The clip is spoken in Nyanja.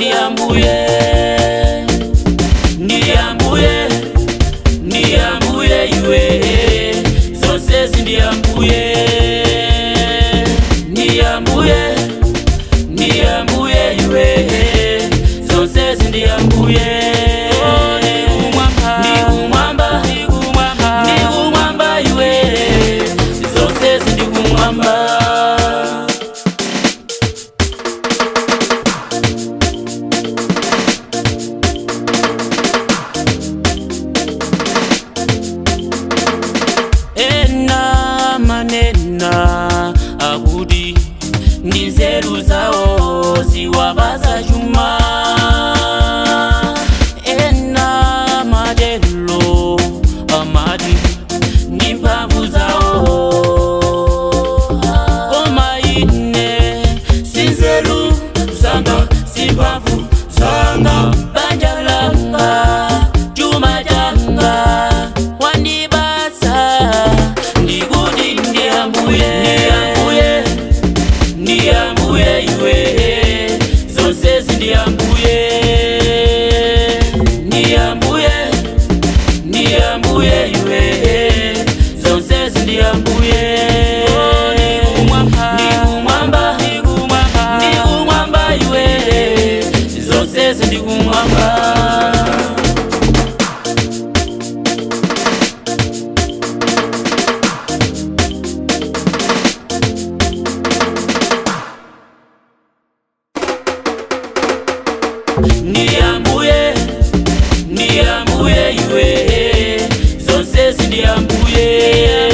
ndiyambuye, ndiyambuye, ndiyambuye iwe, zose zindiyambuye, ndiyambuye, ndiyambuye iwe, zose zindiyambuye. Manena abudi ninzeru zao ziwabaza juma, ena madelo amadi nimpavu zao omaine sinzeru zanga simpavu zanga banjalanga juma janga wandibasa ndiyambuye, ndiyambuye iwe, zose zindiyambuye, ndiyambuye, ndiyambuye iwe, zose zindiyambuye. Ndikumwamba, ndikumwamba iwe, zose zindikumwamba. Ndiyambuye, ndiyambuye iwe, zose zindiyambuye.